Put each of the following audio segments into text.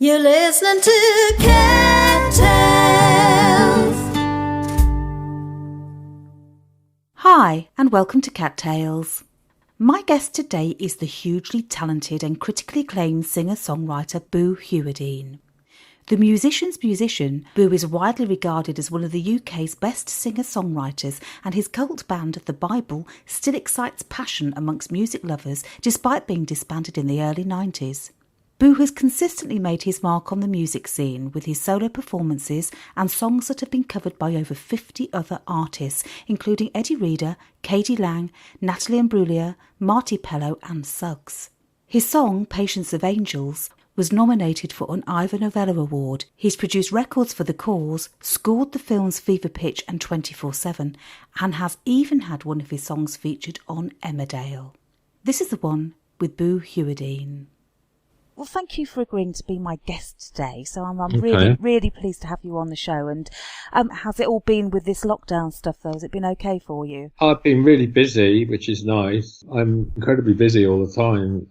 You're listening to Cat Tales. Hi, and welcome to Cat Tales. My guest today is the hugely talented and critically acclaimed singer-songwriter Boo Hewerdine. The musician's musician, Boo is widely regarded as one of the UK's best singer-songwriters, and his cult band The Bible still excites passion amongst music lovers despite being disbanded in the early 90s. Boo has consistently made his mark on the music scene with his solo performances and songs that have been covered by over 50 other artists, including Eddie Reader, Katie Lang, Natalie Imbruglia, Marty Pellow and Suggs. His song, Patience of Angels, was nominated for an Ivor Novello Award. He's produced records for The Cause, scored the films Fever Pitch and 24/7, and has even had one of his songs featured on Emmerdale. This is the one with Boo Hewerdine. Well, thank you for agreeing to be my guest today. So I'm really pleased to have you on the show. And how's it all been with this lockdown stuff, though? Has it been okay for you? I've been really busy, which is nice. I'm incredibly busy all the time,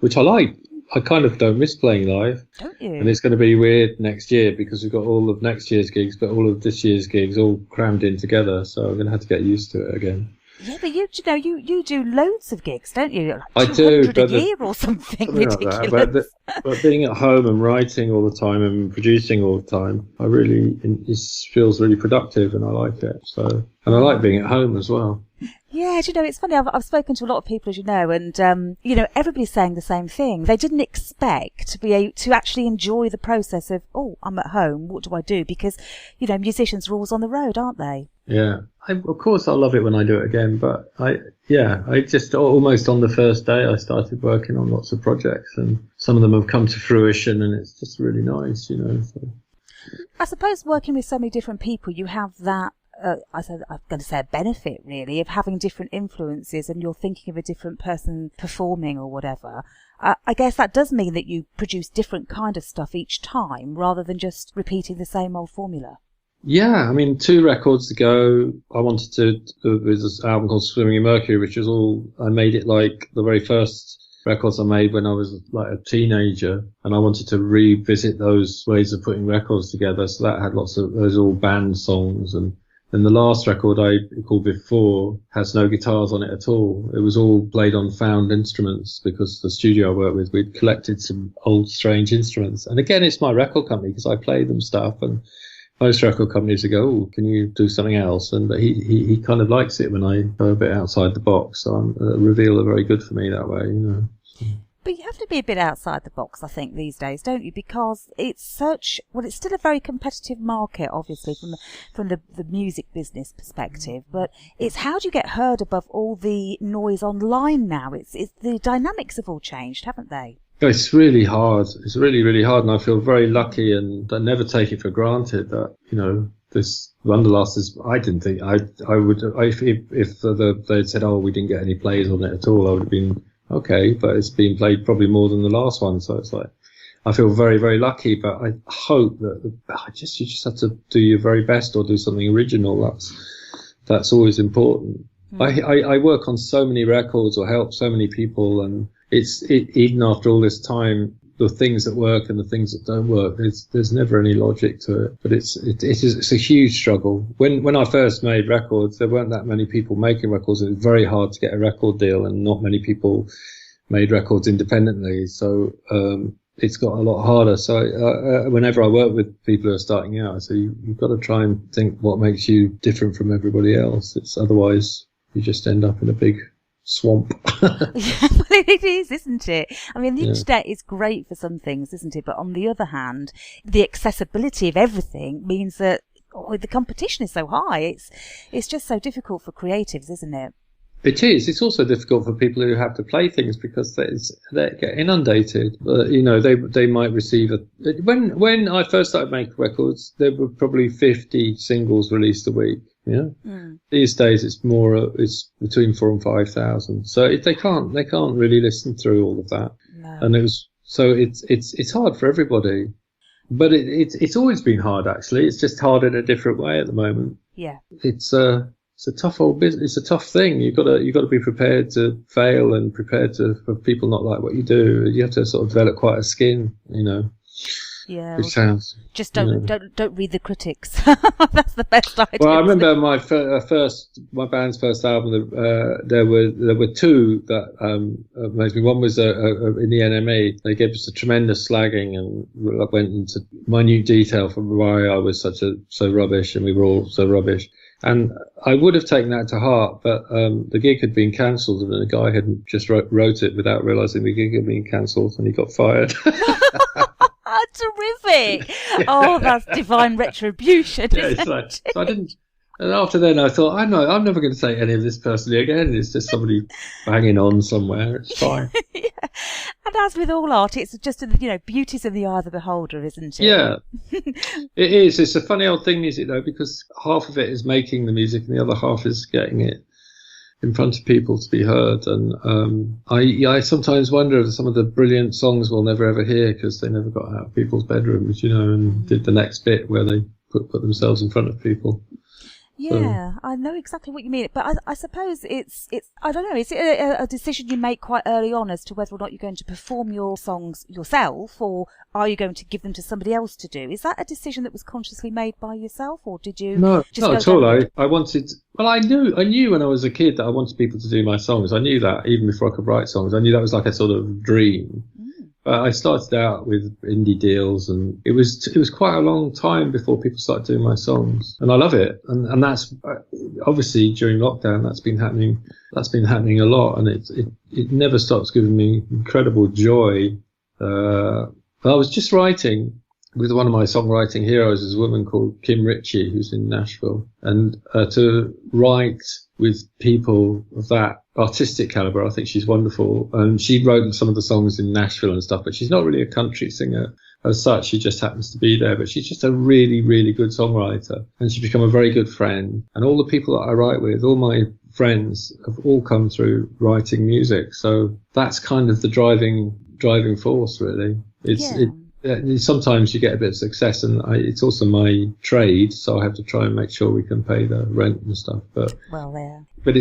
which I like. I kind of don't miss playing live. Don't you? And it's going to be weird next year because we've got all of next year's gigs, but all of this year's gigs all crammed in together. So I'm going to have to get used to it again. Yeah, but you do loads of gigs, don't you? Like I do, but a year or something ridiculous. Like that. But being at home and writing all the time and producing all the time, it feels really productive, and I like it. So, and I like being at home as well. Yeah, it's funny. I've spoken to a lot of people, as you know, and everybody's saying the same thing. They didn't expect to be able to actually enjoy the process of, I'm at home. What do I do? Because musicians are always on the road, aren't they? Yeah, of course I love it when I do it again. But I just almost on the first day I started working on lots of projects, and some of them have come to fruition, and it's just really nice, So. I suppose working with so many different people, you have that. I'm going to say a benefit, really, of having different influences, and you're thinking of a different person performing or whatever. I guess that does mean that you produce different kind of stuff each time, rather than just repeating the same old formula. Yeah, 2 records ago, I wanted to do this album called Swimming in Mercury, which was I made it like the very first records I made when I was like a teenager, and I wanted to revisit those ways of putting records together. So that had lots of those all band songs, and then the last record I called Before has no guitars on it at all. It was all played on found instruments because the studio I worked with, we'd collected some old strange instruments. And again, it's my record company because I play them stuff, and most record companies would go, can you do something else? But he kind of likes it when I go a bit outside the box. So reveal are very good for me that way, But you have to be a bit outside the box, I think, these days, don't you? Because it's still a very competitive market, obviously, from the music business perspective. But it's how do you get heard above all the noise online now? It's the dynamics have all changed, haven't they? It's really hard. It's really, really hard. And I feel very lucky, and I never take it for granted that, this Wonderlust is, I didn't think I would, if they'd said, we didn't get any plays on it at all, I would have been, okay, but it's been played probably more than the last one, so it's like I feel very, very lucky. But I hope that you just have to do your very best or do something original. That's always important. I work on so many records or help so many people, and even after all this time, the things that work and the things that don't work, there's never any logic to it. But it's a huge struggle. When I first made records, there weren't that many people making records. It was very hard to get a record deal, and not many people made records independently. So it's got a lot harder. So whenever I work with people who are starting out, I say you've got to try and think what makes you different from everybody else. Otherwise you just end up in a big swamp. Yeah, well, it is, isn't it? The internet is great for some things, isn't it? But on the other hand, the accessibility of everything means that the competition is so high. It's just so difficult for creatives, isn't it? It is. It's also difficult for people who have to play things because they get inundated. They might receive when I first started making records, there were probably 50 singles released a week. Yeah. These days it's it's between 4,000 and 5,000. So they can't really listen through all of that. No. And it's hard for everybody. But it's always been hard, actually. It's just hard in a different way at the moment. Yeah. It's it's a tough old business. It's a tough thing. You've got to be prepared to fail and prepared for people not like what you do. You have to sort of develop quite a skin, Yeah. Which sounds. Just don't read the critics. That's the best idea. Well, I remember my band's first album. There were two that amazed me. One was in the NME. They gave us a tremendous slagging and went into minute detail for why I was so rubbish, and we were all so rubbish. And I would have taken that to heart, but the gig had been cancelled, and the guy had just wrote it without realising the gig had been cancelled, and he got fired. Terrific! Yeah. Oh, that's divine retribution. Yeah, it's like, so I didn't. And after then, I thought, I'm never going to say any of this personally again. It's just somebody banging on somewhere. It's fine. Yeah. And as with all art, it's just beauty's in the eye of the beholder, isn't it? Yeah, it is. It's a funny old thing, music though, because half of it is making the music, and the other half is getting it in front of people to be heard. And I sometimes wonder if some of the brilliant songs we'll never ever hear because they never got out of people's bedrooms, and did the next bit where they put themselves in front of people. Yeah, I know exactly what you mean, but I suppose it's I don't know. Is it a decision you make quite early on as to whether or not you're going to perform your songs yourself, or are you going to give them to somebody else to do? Is that a decision that was consciously made by yourself, or did you? No, just not at all. I wanted. Well, I knew when I was a kid that I wanted people to do my songs. I knew that even before I could write songs. I knew that was like a sort of dream. But I started out with indie deals, and it was quite a long time before people started doing my songs, and I love it. And that's obviously during lockdown that's been happening. That's been happening a lot, and it never stops giving me incredible joy. I was just writing with one of my songwriting heroes, is a woman called Kim Ritchie, who's in Nashville, and to write with people of that artistic caliber, I think she's wonderful. And she wrote some of the songs in Nashville and stuff, but she's not really a country singer as such. She just happens to be there, but she's just a really, really good songwriter, and she's become a very good friend. And all the people that I write with, all my friends, have all come through writing music. So that's kind of the driving force, really. Sometimes you get a bit of success, and it's also my trade, so I have to try and make sure we can pay the rent and stuff. But it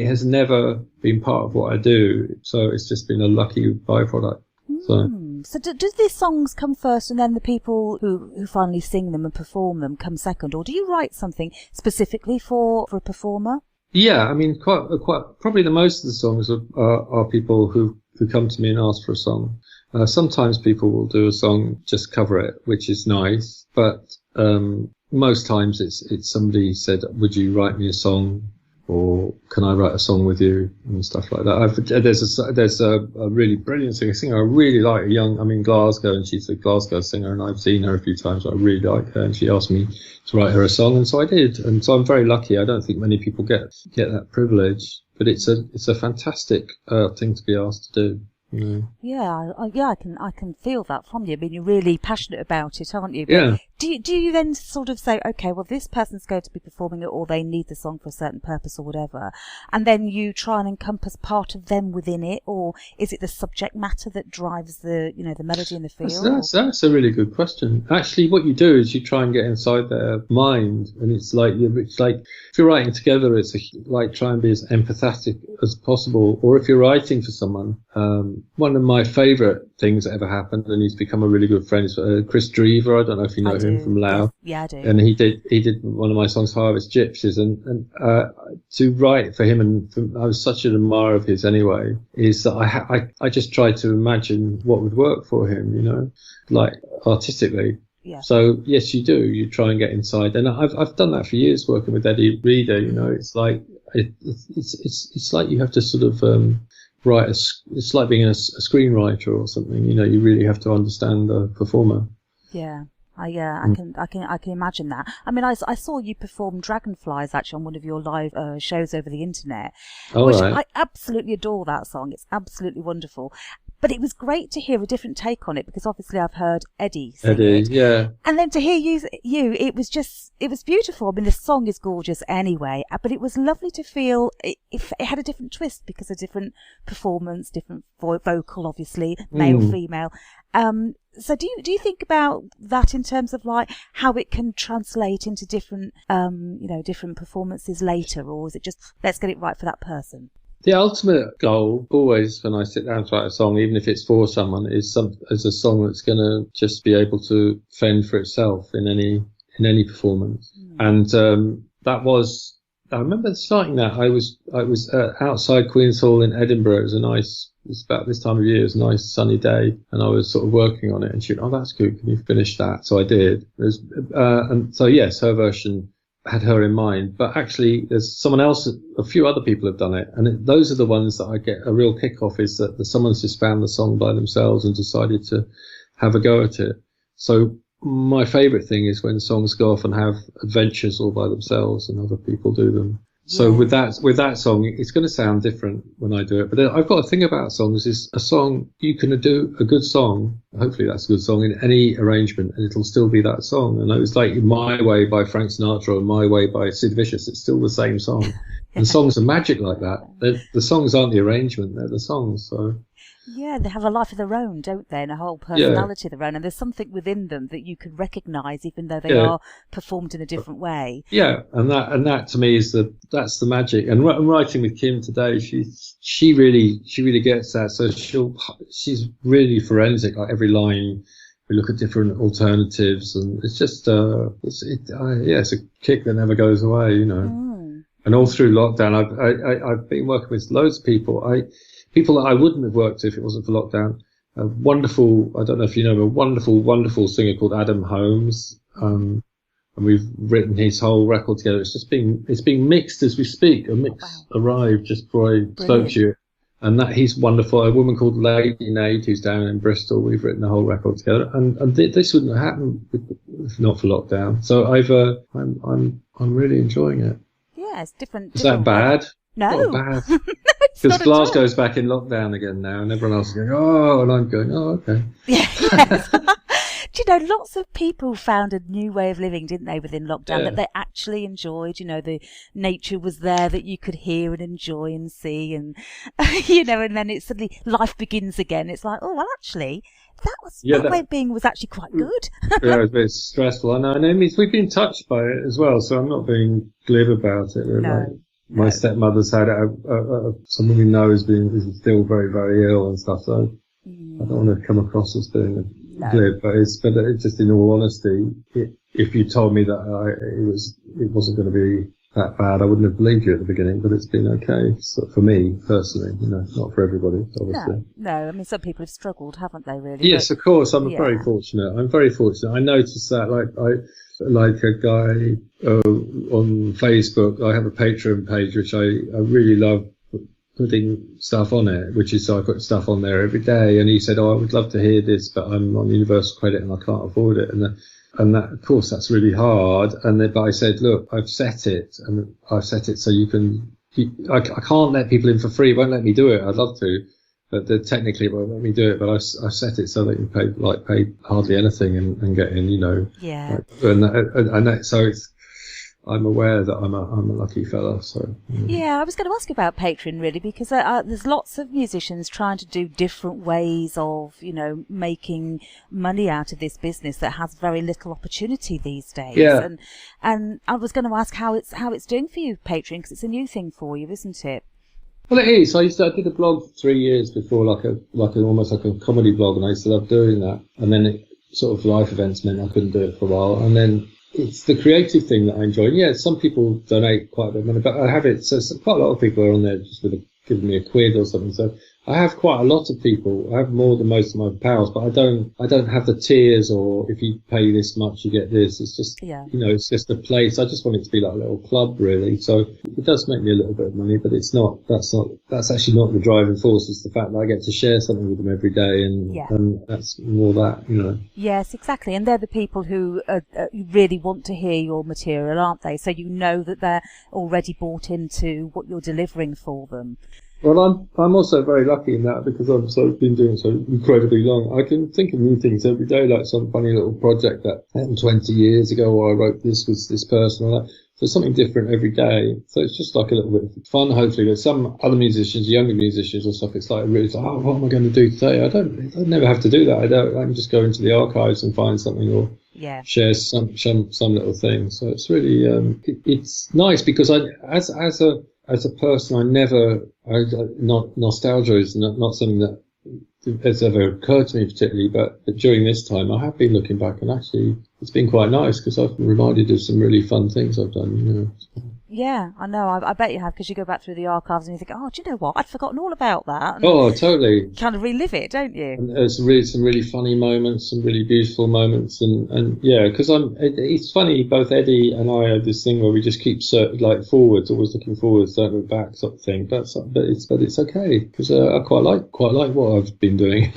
has never been part of what I do. So it's just been a lucky byproduct. So do these songs come first, and then the people who finally sing them and perform them come second, or do you write something specifically for a performer? Yeah, I mean, quite probably the most of the songs are people who come to me and ask for a song. Sometimes people will do a song, just cover it, which is nice. But most times it's somebody said, "Would you write me a song?" or "Can I write a song with you?" and stuff like that. There's a really brilliant singer I really like. I'm in Glasgow, and she's a Glasgow singer, and I've seen her a few times. I really like her, and she asked me to write her a song, and so I did. And so I'm very lucky. I don't think many people get that privilege, but it's a fantastic thing to be asked to do. Yeah, I can feel that from you. I mean, you're really passionate about it, aren't you? But yeah. Do you then sort of say, okay, well, this person's going to be performing it, or they need the song for a certain purpose, or whatever, and then you try and encompass part of them within it, or is it the subject matter that drives the melody and the feel? That's a really good question. Actually, what you do is you try and get inside their mind, and it's like if you're writing together, it's like try and be as empathetic as possible. Or if you're writing for someone, one of my favourite things that ever happened, and he's become a really good friend, is Chris Drever. I don't know if you know him from Lao. Yeah, I do. And he did one of my songs, Harvest Gypsies, and to write for him, and I was such an admirer of his anyway, is that I just tried to imagine what would work for him, like artistically. Yeah. So yes, you do. You try and get inside, and I've done that for years working with Eddie Reader. It's like it's like you have to sort of write. It's like being a screenwriter or something. You really have to understand the performer. Yeah. I can imagine that. I mean, I saw you perform Dragonflies actually on one of your live shows over the internet, which right. I absolutely adore that song. It's absolutely wonderful. But it was great to hear a different take on it, because obviously I've heard Eddie sing it. Yeah. And then to hear you, it was beautiful. I mean, the song is gorgeous anyway, but it was lovely to feel it had a different twist, because a different performance, different vocal, obviously, male, female. So do you think about that in terms of like how it can translate into different, different performances later, or is it just let's get it right for that person? The ultimate goal, always, when I sit down to write a song, even if it's for someone, is a song that's going to just be able to fend for itself in any performance. And I remember starting that. I was outside Queen's Hall in Edinburgh. It was about this time of year. It was a nice sunny day, and I was sort of working on it. And she went, "Oh, that's good. Can you finish that?" So I did. And so yes, her version had her in mind, but actually there's someone else, a few other people have done it, and those are the ones that I get a real kick off, is that someone's just found the song by themselves and decided to have a go at it. So my favourite thing is when songs go off and have adventures all by themselves and other people do them. So with that song, it's going to sound different when I do it. But I've got a thing about songs, is a song, you can do a good song, hopefully that's a good song, in any arrangement, and it'll still be that song. And it was like My Way by Frank Sinatra or My Way by Sid Vicious, it's still the same song. And songs are magic like that. The songs aren't the arrangement, they're the songs. So yeah, they have a life of their own, don't they, and a whole personality of their own, and there's something within them that you can recognise, even though they are performed in a different way. Yeah, and that to me that's the magic. And I'm writing with Kim today. She really gets that. So she's really forensic. Like every line, we look at different alternatives, and it's just it's a kick that never goes away, you know. And all through lockdown, I've been working with loads of people. People that I wouldn't have worked with if it wasn't for lockdown. A wonderful, I don't know if you know him, a wonderful singer called Adam Holmes. And we've written his whole record together. It's being mixed as we speak. A mix arrived just before I spoke to you. And he's wonderful. A woman called Lady Nade, who's down in Bristol. We've written the whole record together. And this wouldn't have happened if not for lockdown. So I'm really enjoying it. Yeah, it's different. Is that bad? No. Not bad. Because Glasgow's back in lockdown again now, and everyone else is going, oh, and I'm going, oh, okay. Yes. Do you know, lots of people found a new way of living, didn't they, within lockdown, that they actually enjoyed. You know, the nature was there that you could hear and enjoy and see, and, and then it's suddenly life begins again. It's like, oh, well, actually, that way of being was actually quite good. Yeah, it was a bit stressful. I know. And we've been touched by it as well, so I'm not being glib about it. No. My stepmother's had someone we know is still very, very ill and stuff. So I don't want to come across as being glib, but it's just in all honesty, if you told me that it wasn't going to be that bad, I wouldn't have believed you at the beginning. But it's been okay for me personally, not for everybody, obviously. No. I mean, some people have struggled, haven't they? Really? Yes, of course. I'm very fortunate. I noticed that, like a guy on Facebook, I have a Patreon page which I really love putting stuff on it, so I put stuff on there every day, and he said, I would love to hear this, but I'm on Universal Credit and I can't afford it, and that, of course, that's really hard. But I said, look, I've set it so you can. I can't let people in for free. It won't let me do it. I'd love to, but technically it won't let me do it. But I set it so that you pay hardly anything and get in. Yeah. So it's. I'm aware that I'm a lucky fella. So yeah, I was going to ask you about Patreon really, because there's lots of musicians trying to do different ways of making money out of this business that has very little opportunity these days. Yeah. And I was going to ask how it's doing for you, Patreon, because it's a new thing for you, isn't it? Well, it is. I did a blog 3 years before, almost like a comedy blog, and I used to love doing that. And then it sort of life events meant I couldn't do it for a while, and then. It's the creative thing that I enjoy. Yeah, some people donate quite a bit of money, but I have it. So quite a lot of people are on there just giving me a quid or something. So I have quite a lot of people. I have more than most of my pals, but I don't have the tiers or if you pay this much, you get this. It's just, it's just a place. I just want it to be like a little club, really. So it does make me a little bit of money, but that's actually not the driving force. It's the fact that I get to share something with them every day, and that's more that. Yes, exactly. And they're the people who really want to hear your material, aren't they? So that they're already bought into what you're delivering for them. Well, I'm also very lucky in that because I've sort of been doing it so incredibly long. I can think of new things every day, like some funny little project that happened 20 years ago, or I wrote this with this person or that. So something different every day. So it's just like a little bit of fun, hopefully. With some other musicians, younger musicians or stuff, it's like really, oh, what am I going to do today? I never have to do that. I can just go into the archives and find something or share some little thing. So it's really, it's nice because as a person, nostalgia is not something that has ever occurred to me particularly, but during this time I have been looking back and actually it's been quite nice because I've been reminded of some really fun things I've done, you know. Yeah, I know. I bet you have, because you go back through the archives and you think, oh, do you know what? I'd forgotten all about that. And totally. Kind of relive it, don't you? And there's some really funny moments, some really beautiful moments, and yeah, because it's funny. Both Eddie and I have this thing where we just keep forwards, always looking forwards, don't look back, sort of thing. But it's okay because I quite like what I've been doing.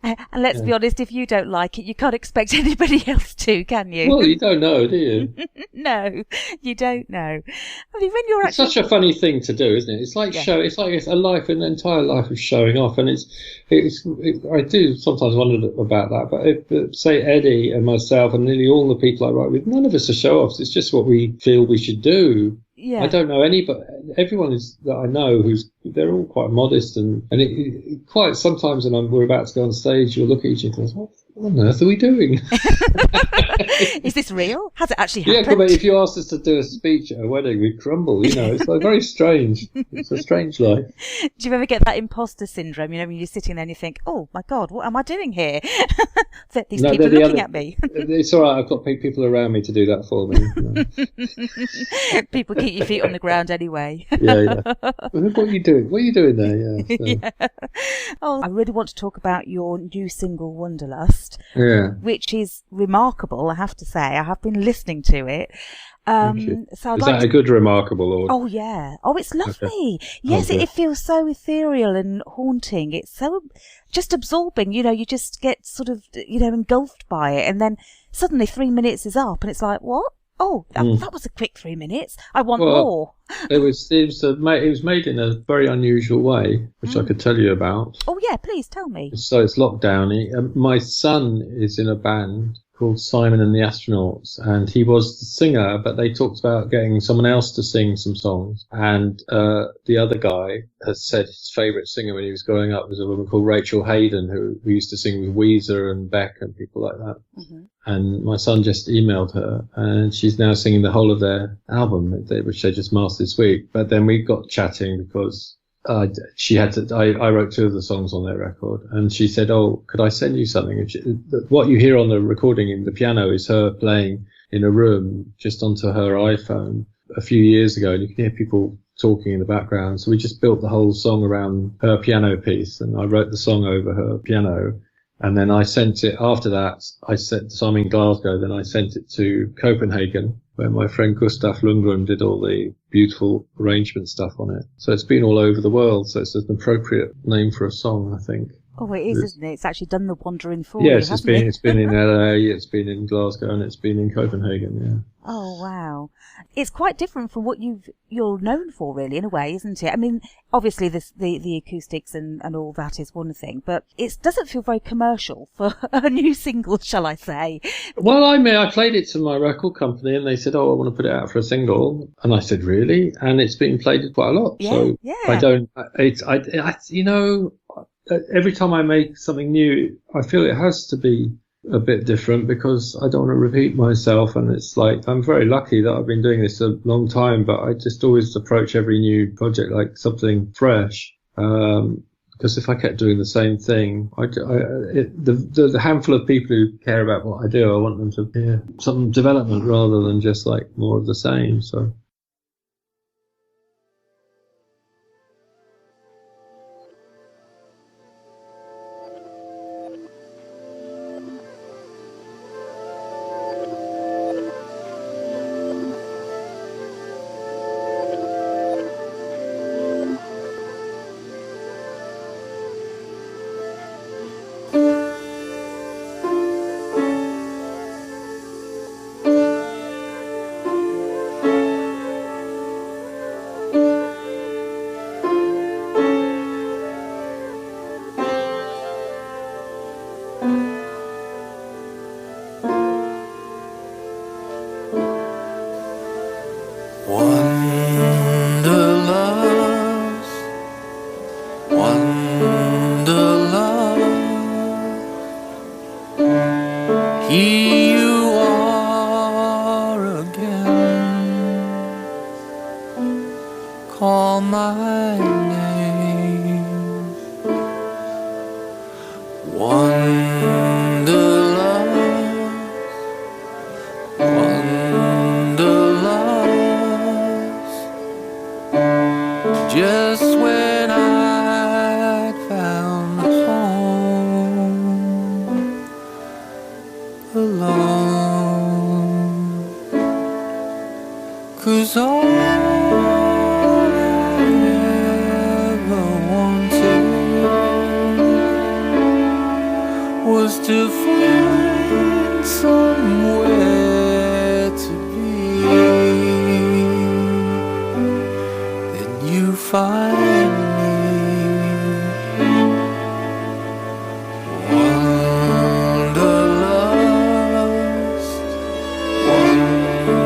And let's be honest, if you don't like it, you can't expect anybody else to, can you? Well, you don't know, do you? No, you don't know. I mean, when you're it's such a funny thing to do, isn't it? It's like it's an entire life of showing off, and I do sometimes wonder about that. But if, say Eddie and myself and nearly all the people I write with, none of us are show-offs. It's just what we feel we should do. Yeah. I don't know anybody. Everyone that I know they're all quite modest and it quite sometimes when we're about to go on stage, you'll look at each other and go, what on earth are we doing? Is this real? Has it actually happened? Yeah, but if you asked us to do a speech at a wedding, we'd crumble. You know, it's like very strange. It's a strange life. Do you ever get that imposter syndrome? You know, when you're sitting there and you think, "Oh my God, what am I doing here?" These people are looking at me. It's all right. I've got people around me to do that for me. You know. People keep your feet on the ground anyway. Yeah. What are you doing? What are you doing there? Yeah. So. Yeah. Oh, I really want to talk about your new single, Wonderlust. Yeah. Which is remarkable, I have to say. I have been listening to it. Thank you. So is that a good remarkable? Or... Oh, yeah. Oh, it's lovely. Okay. Yes, it feels so ethereal and haunting. It's so just absorbing. You know, you just get sort of, engulfed by it. And then suddenly 3 minutes is up and it's like, what? Oh, that was a quick 3 minutes. I want more. It was made in a very unusual way, which I could tell you about. Oh, yeah, please tell me. So it's lockdowny. My son is in a band called Simon and the Astronauts, and he was the singer, but they talked about getting someone else to sing some songs. And the other guy has said his favourite singer when he was growing up was a woman called Rachel Hayden, who used to sing with Weezer and Beck and people like that. Mm-hmm. And my son just emailed her, and she's now singing the whole of their album, which they just mastered this week. But then we got chatting because she had to. I wrote 2 of the songs on their record, and she said, "Oh, could I send you something?" And what you hear on the recording in the piano is her playing in a room just onto her iPhone a few years ago, and you can hear people talking in the background. So we just built the whole song around her piano piece, and I wrote the song over her piano. And then I sent it after that. So I'm in Glasgow. Then I sent it to Copenhagen, where my friend Gustav Lundgren did all the beautiful arrangement stuff on it. So it's been all over the world. So it's an appropriate name for a song, I think. Oh, it is, isn't it? It's actually done the wandering for you, yes, hasn't it? It's been in LA, it's been in Glasgow, and it's been in Copenhagen, yeah. Oh, wow. It's quite different from what you're known for, really, in a way, isn't it? I mean, obviously the acoustics and all that is one thing, but it doesn't feel very commercial for a new single, shall I say. Well, I played it to my record company, and they said, "Oh, I want to put it out for a single." And I said, "Really?" And it's been played quite a lot. Yeah, so every time I make something new, I feel it has to be a bit different because I don't want to repeat myself. And it's like, I'm very lucky that I've been doing this a long time, but I just always approach every new project like something fresh. Because if I kept doing the same thing, the handful of people who care about what I do, I want them to hear some development rather than just like more of the same. So. Wanderlust, wanderlust, here you are again. Call my name. Wanderlust, wanderlust, just when I'd found home alone. 'Cause all I ever wanted was to find somewhere to be. Then you find me. Wanderlust, wanderlust.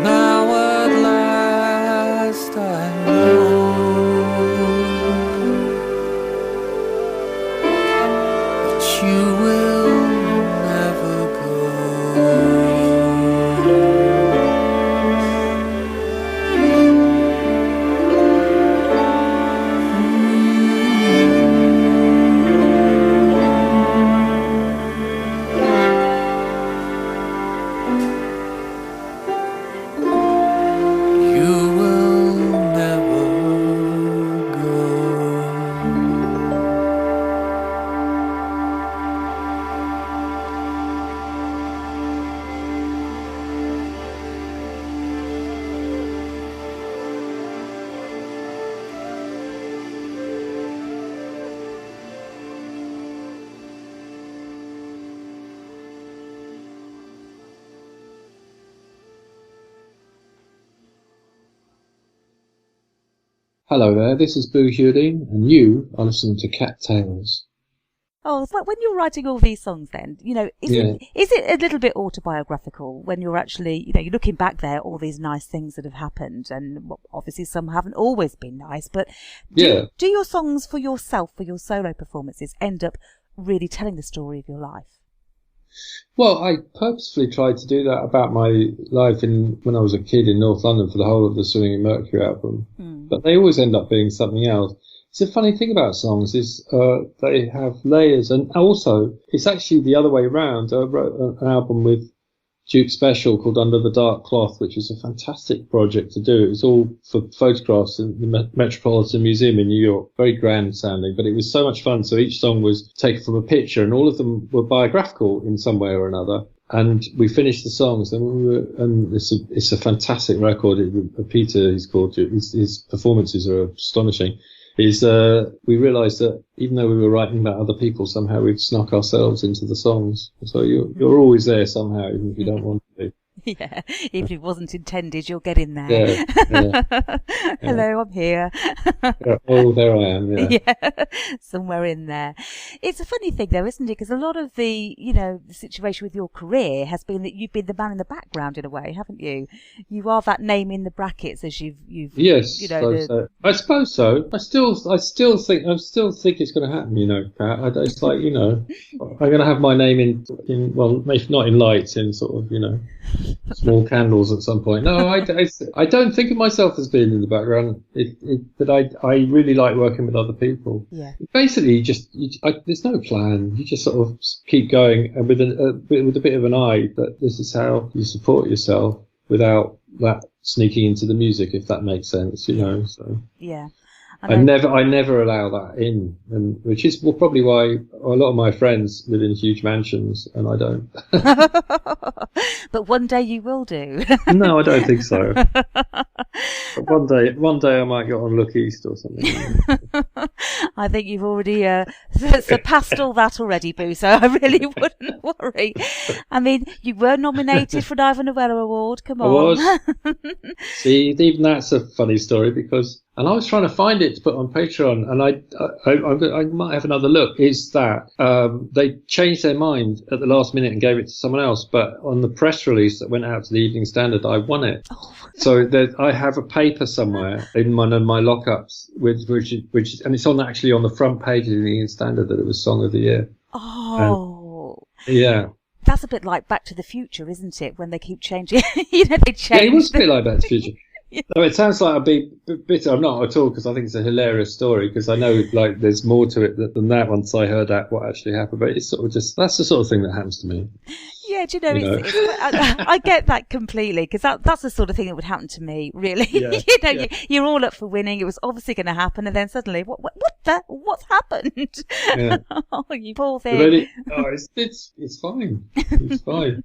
Now at last I know that you will never go. You will never go. Hello there, this is Boo Hewerdine, and you are listening to Cat Tales. Oh, so when you're writing all these songs then, is it a little bit autobiographical when you're actually, you're looking back there, all these nice things that have happened, and obviously some haven't always been nice, but do your songs for yourself, for your solo performances, end up really telling the story of your life? Well, I purposefully tried to do that about my life when I was a kid in North London for the whole of the Swimming in Mercury album. But they always end up being something else. It's a funny thing about songs is they have layers, and also it's actually the other way around. I wrote an album with Duke Special called Under the Dark Cloth, which was a fantastic project to do. It was all for photographs in the Metropolitan Museum in New York. Very grand sounding, but it was so much fun. So each song was taken from a picture, and all of them were biographical in some way or another. And we finished the songs, and it's a fantastic record. Peter, he's called, his performances are astonishing. We realised that even though we were writing about other people, somehow we'd snuck ourselves into the songs. So you're always there somehow, even if you don't want to be. Yeah, even if it wasn't intended, you'll get in there. Yeah. Hello, I'm here. Oh, there I am. Yeah. Somewhere in there. It's a funny thing, though, isn't it? Because a lot of the situation with your career has been that you've been the man in the background in a way, haven't you? You are that name in the brackets as you've. Yes, I suppose so. I still think it's going to happen. Pat. It's like I'm going to have my name in well, maybe not in lights, in sort of small candles at some point. No, I don't think of myself as being in the background. But I really like working with other people. Yeah. Basically, there's no plan. You just sort of keep going, and with a bit of an eye that this is how you support yourself without that sneaking into the music, if that makes sense. So. Yeah. I never allow that in, and which is probably why a lot of my friends live in huge mansions and I don't. But one day you will do. No, I don't think so. But one day I might get on Look East or something. I think you've already surpassed all that already, Boo, so I really wouldn't worry. I mean, you were nominated for an Ivor Novello Award. Come on. I was. See, even that's a funny story because, and I was trying to find it to put on Patreon, and I might have another look, is that they changed their mind at the last minute and gave it to someone else, but on the press release that went out to the Evening Standard, I won it. Oh. So I have a paper somewhere in one of my lockups, which and it's actually on the front page of the Evening Standard that it was Song of the Year. Oh. Yeah. That's a bit like Back to the Future, isn't it? When they keep changing, they change. Yeah, it was a bit like Back to the Future. Yeah. No, it sounds like I'd be bitter. I'm not at all, because I think it's a hilarious story, because I know like there's more to it than that once I heard that what actually happened. But it's sort of just, that's the sort of thing that happens to me. Yeah, do you know, I get that completely, because that's the sort of thing that would happen to me, really. Yeah, you're all up for winning. It was obviously going to happen, and then suddenly, what's happened? Yeah. Oh, you poor thing. Really, it's fine. It's fine.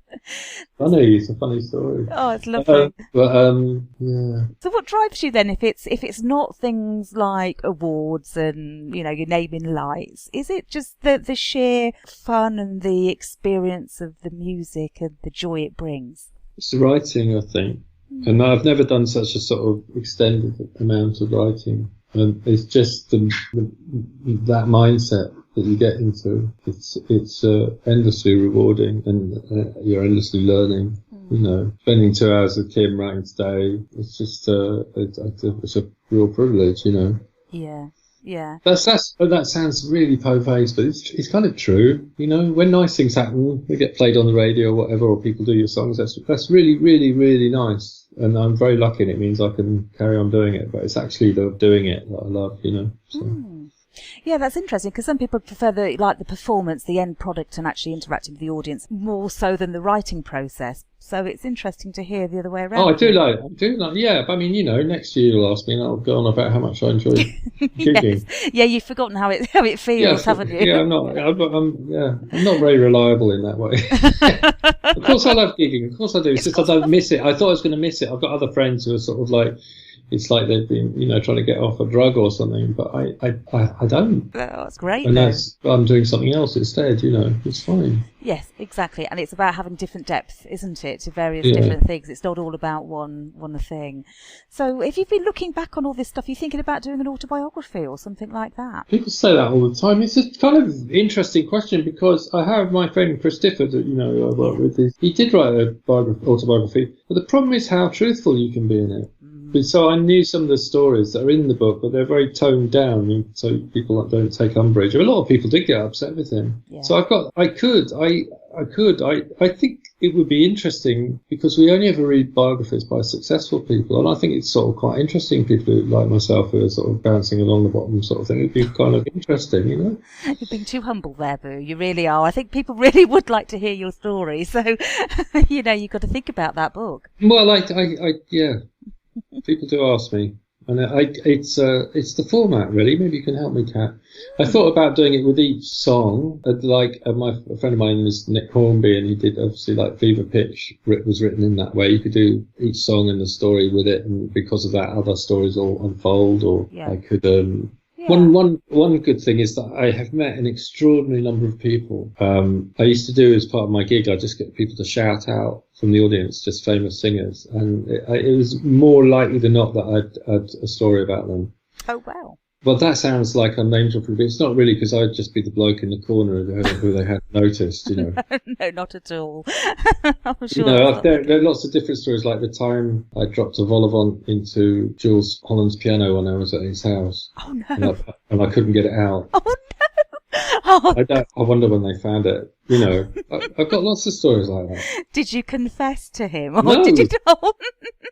Funny. It's a funny story. Oh, it's lovely. Yeah. So what drives you then, if it's not things like awards and, you know, your naming lights? Is it just the sheer fun and the experience of the music and the joy it brings? It's the writing, I think. And I've never done such a sort of extended amount of writing. And it's just that mindset that you get into. It's endlessly rewarding, and you're endlessly learning. You know, spending 2 hours with Kim writing today, it's just it's a real privilege. You know. Yeah. Yeah. That sounds really po-faced, but it's kind of true. You know, when nice things happen, they get played on the radio or whatever, or people do your songs, that's really, really, really nice. And I'm very lucky, and it means I can carry on doing it. But it's actually the doing it that I love, you know. So. Yeah, that's interesting, because some people prefer the performance, the end product, and actually interacting with the audience more so than the writing process. So it's interesting to hear the other way around. Oh, I do like, yeah. But I mean, you know, next year you'll ask me, and I'll go on about how much I enjoy gigging. Yes. Yeah, you've forgotten how it feels, haven't you? Yeah, I'm not very reliable in that way. Of course, I love gigging. Of course, I do. It's just I don't miss it. I thought I was going to miss it. I've got other friends who are sort of like, it's like they've been, you know, trying to get off a drug or something, but I don't. Oh, that's great. And I'm doing something else instead, you know, it's fine. Yes, exactly. And it's about having different depth, isn't it, to various different things. It's not all about one thing. So if you've been looking back on all this stuff, you're thinking about doing an autobiography or something like that? People say that all the time. It's a kind of interesting question, because I have my friend Chris Difford, you know, I work with. He did write an autobiography, but the problem is how truthful you can be in it. So I knew some of the stories that are in the book, but they're very toned down, so people don't take umbrage. A lot of people did get upset with him. Yeah. So I think it would be interesting, because we only ever read biographies by successful people, and I think it's sort of quite interesting. People like myself who are sort of bouncing along the bottom sort of thing. It'd be kind of interesting, you know. You're being too humble there, Boo. You really are. I think people really would like to hear your story. So, you know, you've got to think about that book. Well, yeah. People do ask me, and it's the format, really. Maybe you can help me, Kat. I thought about doing it with each song. A friend of mine is Nick Hornby, and he did obviously like Fever Pitch. It was written in that way. You could do each song and the story with it, and because of that, other stories all unfold. Or I could. One good thing is that I have met an extraordinary number of people. I used to do, as part of my gig, I just get people to shout out from the audience, just famous singers, and it was more likely than not that I'd had a story about them. Oh, wow. Well, that sounds like I'm name dropping, but it's not really, because I'd just be the bloke in the corner who they hadn't noticed, you know. No, not at all. I'm sure. You know, there are lots of different stories, like the time I dropped a vol au vent into Jules Holland's piano when I was at his house. Oh, no. And I couldn't get it out. Oh, no. Oh. I wonder when they found it. You know, I've got lots of stories like that. Did you confess to him? Or No. Did you not?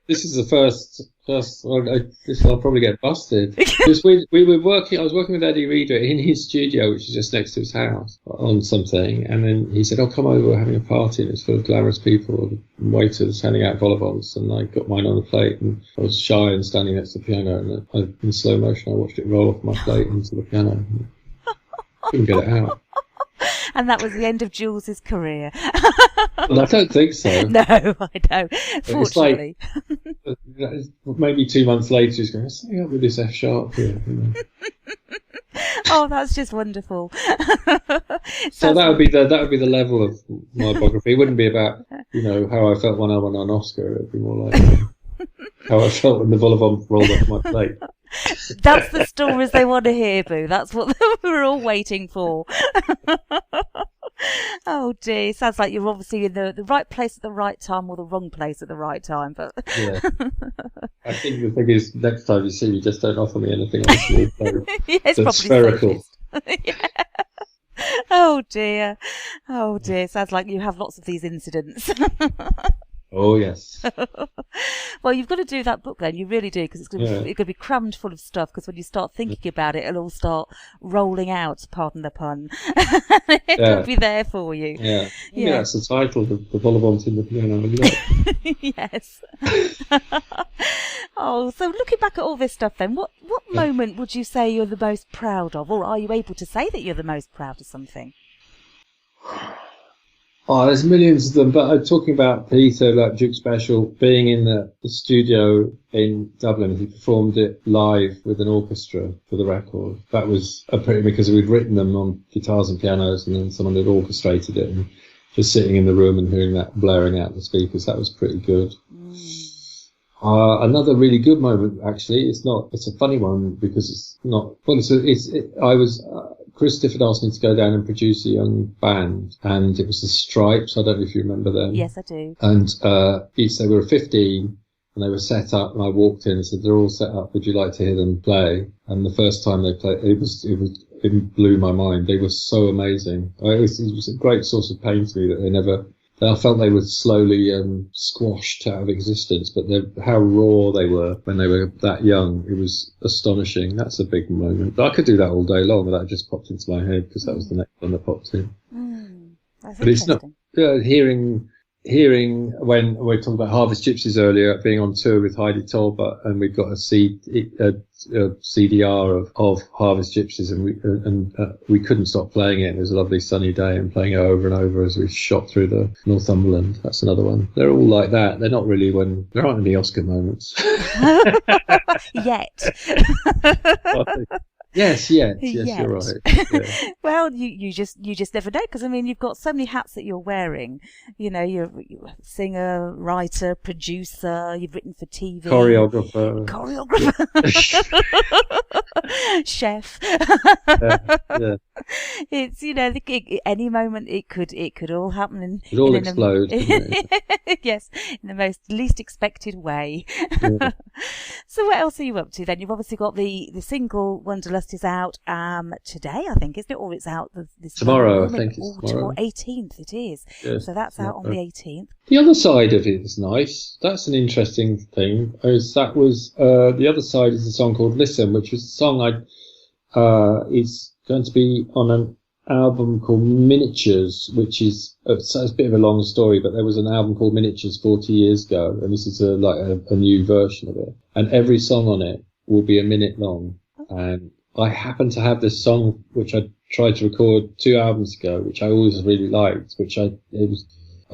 This is the first. I'll probably get busted. Because we were working. I was working with Eddie Reader in his studio, which is just next to his house, on something. And then he said, "Oh, come over. We're having a party, and it's full of glamorous people, and waiters handing out vol au vents." And I got mine on a plate, and I was shy and standing next to the piano. And in slow motion, I watched it roll off my plate into the piano. Couldn't get it out. And that was the end of Jules's career. Well, I don't think so. No, I don't. Fortunately. It's like, maybe 2 months later, he's going, "What's something up with this F sharp here?" You know? Oh, that's just wonderful. So that would be the level of my biography. It wouldn't be about how I felt when I won an Oscar. It'd be more like how I felt when the vol au vent rolled off my plate. That's the stories they want to hear, Boo. That's what we're all waiting for. Oh dear, sounds like you're obviously in the right place at the right time or the wrong place at the right time. But yeah, I think the thing is, next time you see me, just don't offer me anything else. Yeah, it's that's probably spherical. yeah. Oh dear, sounds like you have lots of these incidents. Oh yes. Well, you've got to do that book then. You really do, because it's going to be crammed full of stuff. Because when you start thinking about it, it'll all start rolling out. Pardon the pun. It'll be there for you. Yeah. Yeah. That's the title. The vol au vent in the piano. Yes. Oh, so looking back at all this stuff, then, what moment would you say you're the most proud of, or are you able to say that you're the most proud of something? Oh, there's millions of them, but I'm talking about Peter, like Duke Special, being in the studio in Dublin. He performed it live with an orchestra for the record. That was because we'd written them on guitars and pianos, and then someone had orchestrated it, and just sitting in the room and hearing that blaring out the speakers, that was pretty good. Another really good moment, actually, it's a funny one because it's not, Chris Difford asked me to go down and produce a young band, and it was the Stripes. I don't know if you remember them. Yes, I do. And they were 15, and they were set up, and I walked in and said, "They're all set up. Would you like to hear them play?" And the first time they played, it blew my mind. They were so amazing. It was a great source of pain to me that I felt they were slowly squashed out of existence, but how raw they were when they were that young, it was astonishing. That's a big moment. But I could do that all day long, but that just popped into my head because that was the next one that popped in. That's but it's not hearing when we were talking about Harvest Gypsies earlier, being on tour with Heidi Tolbert, and we've got a CDR of Harvest Gypsies, and we couldn't stop playing it. It was a lovely sunny day, and playing it over and over as we shot through the Northumberland. That's another one. They're all like that. They're not really there aren't any Oscar moments yet. Yes, you're right. Yeah. Well, you just never know, because I mean, you've got so many hats that you're wearing. You're a singer, writer, producer. You've written for TV, choreographer, chef. Yeah. It's any moment it could all happen it all explode. Yes, in the most least expected way. Yeah. So what else are you up to then? You've obviously got the single Wanderlust is out today, I think, isn't it? Or it's out this tomorrow. I think it's tomorrow. 18th it is. Yes, so that's out on the 18th. The other side of it is nice. That's an interesting thing. The other side is a song called Listen, which was a song is going to be on an album called Miniatures, which is it's a bit of a long story, but there was an album called Miniatures 40 years ago, and this is a new version of it, and every song on it will be a minute long. And I happen to have this song which I tried to record 2 albums ago, which I always really liked, I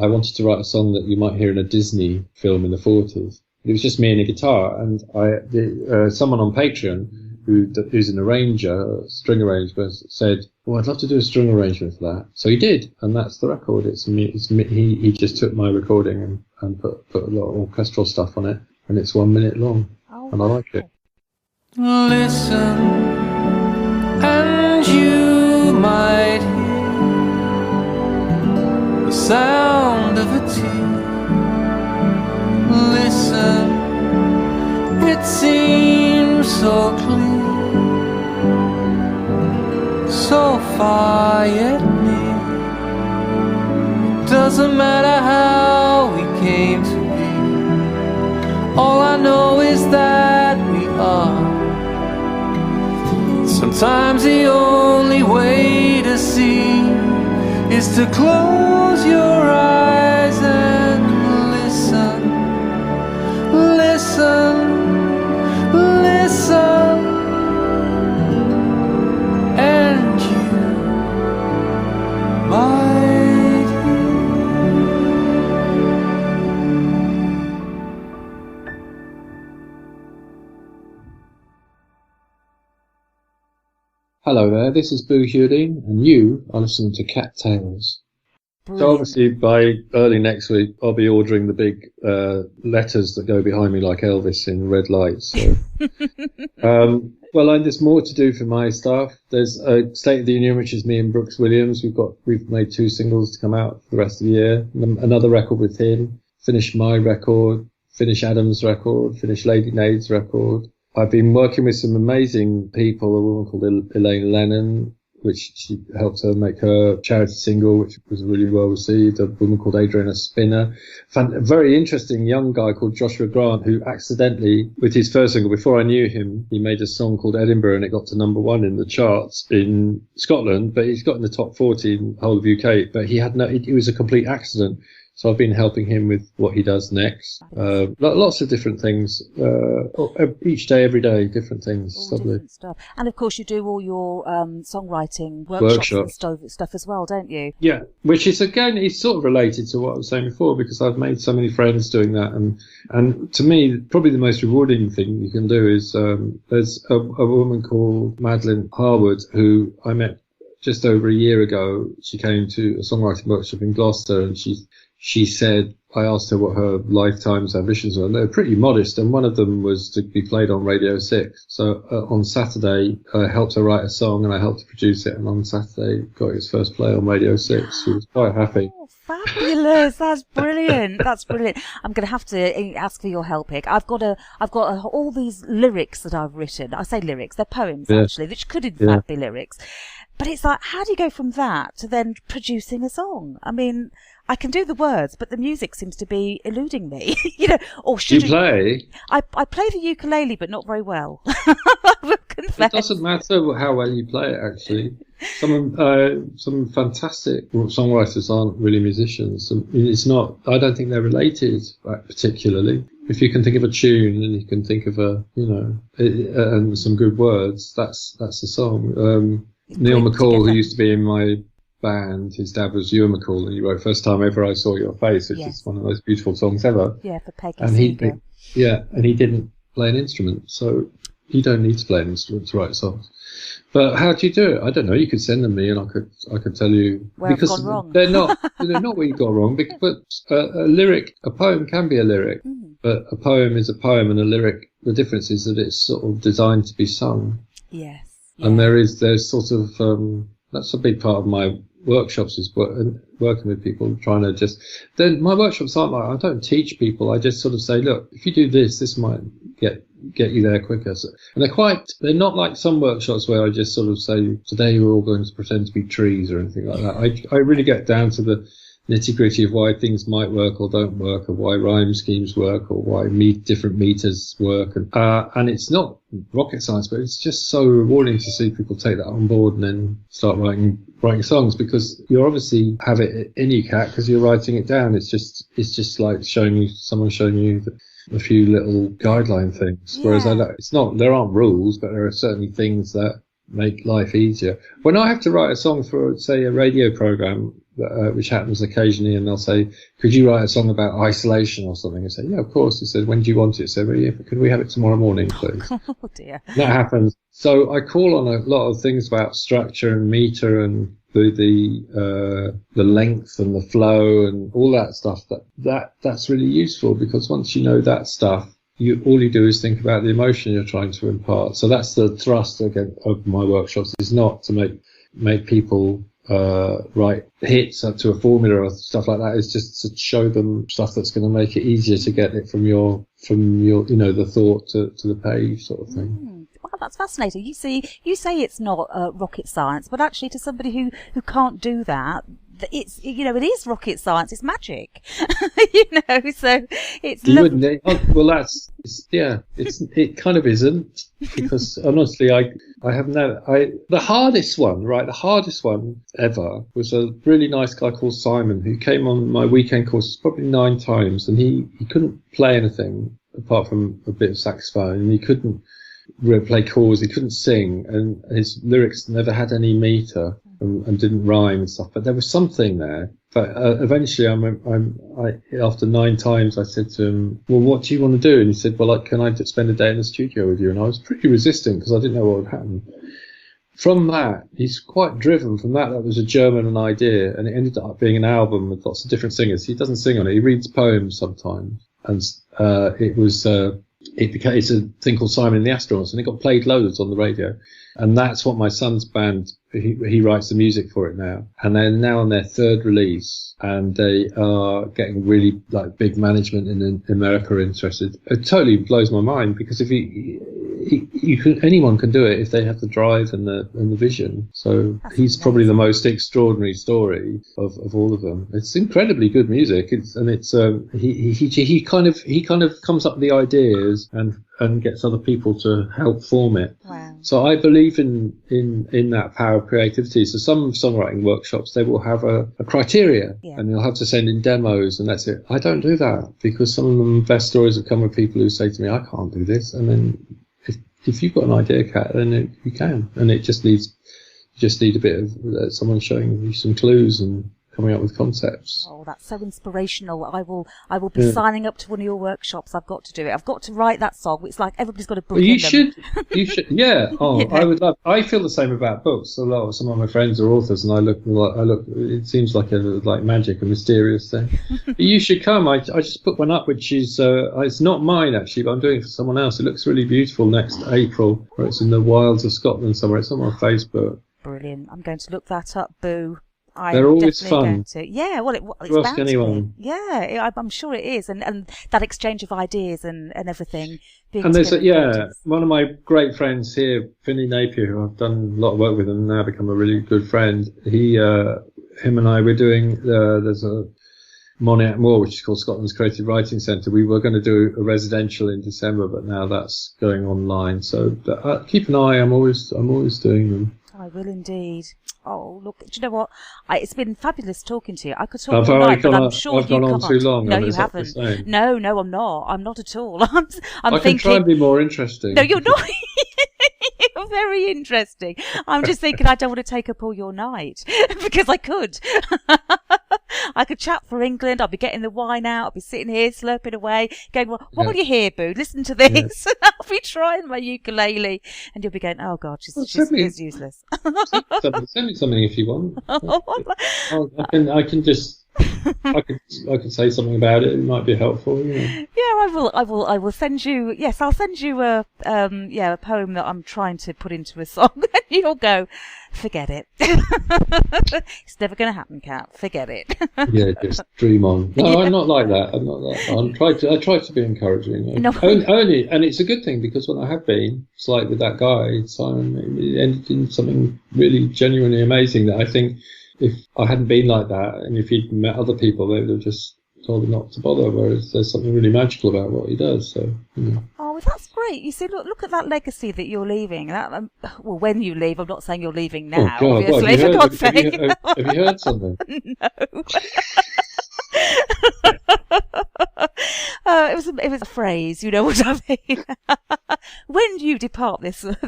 wanted to write a song that you might hear in a Disney film in the 40s. It was just me and a guitar, and someone on Patreon who's an arranger, string arranger, said, "Oh, I'd love to do a string arrangement for that." So he did, and that's the record. He just took my recording and put a lot of orchestral stuff on it, and it's 1 minute long, and I like it. Listen, and you might hear the sound of a tear. Listen, it seems so clear, so far yet near. It doesn't matter how we came to be. All I know is that we are. Sometimes the only way to see is to close your eyes and listen, listen, listen, and you might hear. Hello there, this is Boo Hewerdine, and you are listening to Cat Tales. Brilliant. So obviously by early next week, I'll be ordering the big letters that go behind me like Elvis in red lights. So. Well, there's more to do for my stuff. There's a State of the Union, which is me and Brooks Williams. We've made 2 singles to come out for the rest of the year. Another record with him. Finish my record. Finish Adam's record. Finish Lady Nade's record. I've been working with some amazing people. A woman called Elaine Lennon, which she helped her make her charity single, which was really well received. A woman called Adriana Spinner. A very interesting young guy called Joshua Grant, who accidentally, with his first single, before I knew him, he made a song called Edinburgh, and it got to #1 in the charts in Scotland, but he's got in the top 40 in the whole of UK. But it was a complete accident. So I've been helping him with what he does next. Lots of different things. Each day, every day, different things. All different stuff. And of course you do all your songwriting workshops and stuff as well, don't you? Yeah, which is, again, it's sort of related to what I was saying before, because I've made so many friends doing that. And to me, probably the most rewarding thing you can do is there's a woman called Madeline Harwood, who I met just over a year ago. She came to a songwriting workshop in Gloucester, and she said, I asked her what her lifetime's ambitions were, and they were pretty modest, and one of them was to be played on Radio 6. So on Saturday, I helped her write a song, and I helped to produce it, and on Saturday, got his first play on Radio 6. She was quite happy. Oh, fabulous. That's brilliant. That's brilliant. I'm going to have to ask for your help here. I've got all these lyrics that I've written. I say lyrics, they're poems, actually, which could in fact be lyrics. But it's like, how do you go from that to then producing a song? I mean, I can do the words, but the music seems to be eluding me. Or should you play? I play the ukulele, but not very well. I will confess. It doesn't matter how well you play it, actually. Some fantastic songwriters aren't really musicians. It's not. I don't think they're related particularly. If you can think of a tune and you can think of and some good words, that's a song. Neil McCall, who used to be in my band, his dad was Ewan McCall, and he wrote "First Time Ever I Saw Your Face," which is one of the most beautiful songs ever. Yeah, for Peggy and Seeger. And he didn't play an instrument, so you don't need to play an instrument to write songs. But how do you do it? I don't know. You could send them me, and I could tell you where I've gone wrong. They're not where you got wrong. But a poem can be a lyric, but a poem is a poem, and a lyric. The difference is that it's sort of designed to be sung. Yes. Yeah. And there's sort of that's a big part of my workshops is working with people, trying to just. Then my workshops aren't like, I don't teach people. I just sort of say, look, if you do this might get you there quicker. So, and they're not like some workshops where I just sort of say, today we're all going to pretend to be trees or anything like that. I really get down to the nitty-gritty of why things might work or don't work, or why rhyme schemes work, or why different meters work. And it's not rocket science, but it's just so rewarding to see people take that on board and then start writing songs, because you obviously have it in you, Cat, because you're writing it down. It's just like someone showing you a few little guideline things. Yeah. Whereas there aren't rules, but there are certainly things that make life easier. When I have to write a song for, say, a radio program, which happens occasionally, and they'll say, could you write a song about isolation or something? I say, yeah, of course. They said, when do you want it? I said, well, yeah, could we have it tomorrow morning, please? Oh dear. That happens. So I call on a lot of things about structure and meter and the length and the flow and all that stuff. That's really useful, because once you know that stuff, all you do is think about the emotion you're trying to impart. So that's the thrust again of my workshops, is not to make people write hits up to a formula or stuff like that. Is just to show them stuff that's going to make it easier to get it from your the thought to the page, sort of thing. Wow, that's fascinating. You say it's not rocket science, but actually to somebody who can't do that, it's it is rocket science. It's magic. So it's lovely. It kind of isn't, because honestly, I have the hardest one ever was a really nice guy called Simon, who came on my weekend courses probably 9 times, and he couldn't play anything apart from a bit of saxophone, and he couldn't play chords, he couldn't sing, and his lyrics never had any meter and didn't rhyme and stuff, but there was something there. But eventually, after 9 times, I said to him, well, what do you want to do? And he said, well, can I spend a day in the studio with you? And I was pretty resistant, because I didn't know what would happen. from that, he's quite driven from that. That was a German idea, and it ended up being an album with lots of different singers. He doesn't sing on it. He reads poems sometimes, and it's a thing called Simon and the Astronauts, and it got played loads on the radio. And that's what my son's band, he writes the music for it now. And they're now on their third release, and they are getting really like big management in America interested. It totally blows my mind, because if anyone can do it if they have the drive and the vision. So he's probably the most extraordinary story of all of them. It's incredibly good music. He kind of comes up with the ideas and gets other people to help form it. Wow. So I believe in that power of creativity. So some songwriting workshops, they will have a criteria, and you'll have to send in demos, and that's it. I don't do that, because some of the best stories have come with people who say to me, I can't do this. And then if you've got an idea, Kat, then you can. And you just need a bit of someone showing you some clues and coming up with concepts. Oh, that's so inspirational. I will be signing up to one of your workshops. I've got to do it. I've got to write that song. It's like everybody's got a book. You should. Yeah. Oh, yeah. I would love. I feel the same about books. Some of my friends are authors, and I look. It seems like magic, a mysterious thing. But you should come. I just put one up, which is it's not mine actually, but I'm doing it for someone else. It looks really beautiful next April, where it's in the wilds of Scotland somewhere. It's on my Facebook. Brilliant. I'm going to look that up, Boo. They're always fun. Yeah, well, it's ask anyone. Yeah, I'm sure it is, and that exchange of ideas and everything. And there's one of my great friends here, Finley Napier, who I've done a lot of work with and now become a really good friend. Him and I, we're doing. There's a Moniac Moor, which is called Scotland's Creative Writing Centre. We were going to do a residential in December, but now that's going online. So keep an eye. I'm always doing them. I will indeed. Oh, look, do you know what? It's been fabulous talking to you. I could talk all night, but I'm sure I've gone on too long. No, you haven't. No, I'm not. I'm not at all. I'm I can try and be more interesting. No, you're not. You're very interesting. I'm just thinking I don't want to take up all your night, because I could. I could chat for England. I'll be getting the wine out. I'll be sitting here slurping away, going, well, what will you hear, Boo? Listen to this. Yeah. I'll be trying my ukulele, and you'll be going, oh God, she's useless. Send me something if you want. I can say something about it. It might be helpful. Yeah, I will send you. Yes, I'll send you a poem that I'm trying to put into a song, and you'll go, forget it. It's never going to happen, Kat. Forget it. Yeah, just dream on. No, I'm not like that. I try to be encouraging. No. Only, and it's a good thing, because when I have been, it's like with that guy Simon, it ended in something really genuinely amazing that I think, if I hadn't been like that, and if he'd met other people, they would have just told him not to bother, whereas there's something really magical about what he does. So, Oh, well, that's great. You see, look at that legacy that you're leaving. Well, when you leave, I'm not saying you're leaving now, obviously, for God's sake. Have you heard something? No. It was a phrase, you know what I mean? When you depart this earth,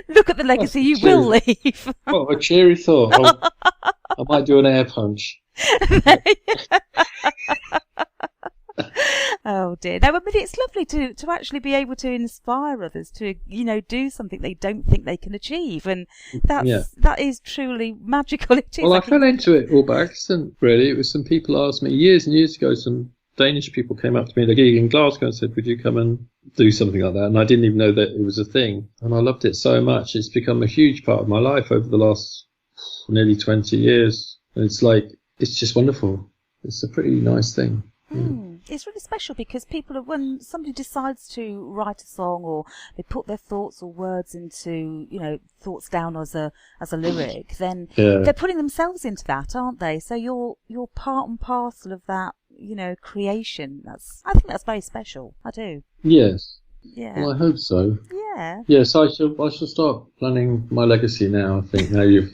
look at the legacy you will leave. Oh, a cheery thought. I might do an air punch. Oh dear. No, but it's lovely to actually be able to inspire others to, do something they don't think they can achieve. And that is truly magical. It is. Well, I fell into it all by accident, really. It was some people asked me years and years ago, some Danish people came up to me at a gig in Glasgow and said, would you come and do something like that? And I didn't even know that it was a thing. And I loved it so much. It's become a huge part of my life over the last nearly 20 years. And it's just wonderful. It's a pretty nice thing. It's really special, because when somebody decides to write a song, or they put their thoughts or words into, thoughts down as a lyric, then they're putting themselves into that, aren't they? So you're part and parcel of that, creation. I think that's very special. I do. Yes. Yeah. Well, I hope so. Yeah. Yes, I shall start planning my legacy now. I think now you've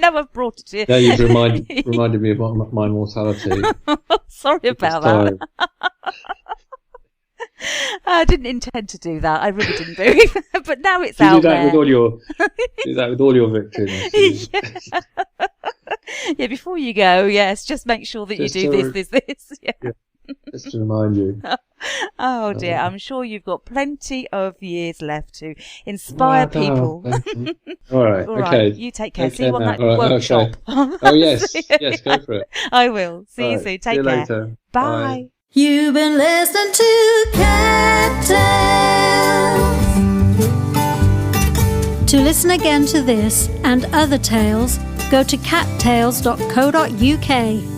I've brought it to you. Now you've reminded me of my mortality. Sorry about that. I didn't intend to do that. I really didn't do. But now it's out there. Do that with all your victims. Yeah. Before you go, yes, just make sure that you do this. Yeah. Just to remind you. Oh dear, I'm sure you've got plenty of years left to inspire people. All right, All right, okay. you take care. Take See you care on now. that All right, workshop. okay. Oh, yes. Yes, go for it. I will. See All you right, soon. see Take you care. later. Bye. You've been listening to Cat Tales. To listen again to this and other tales, go to cattales.co.uk.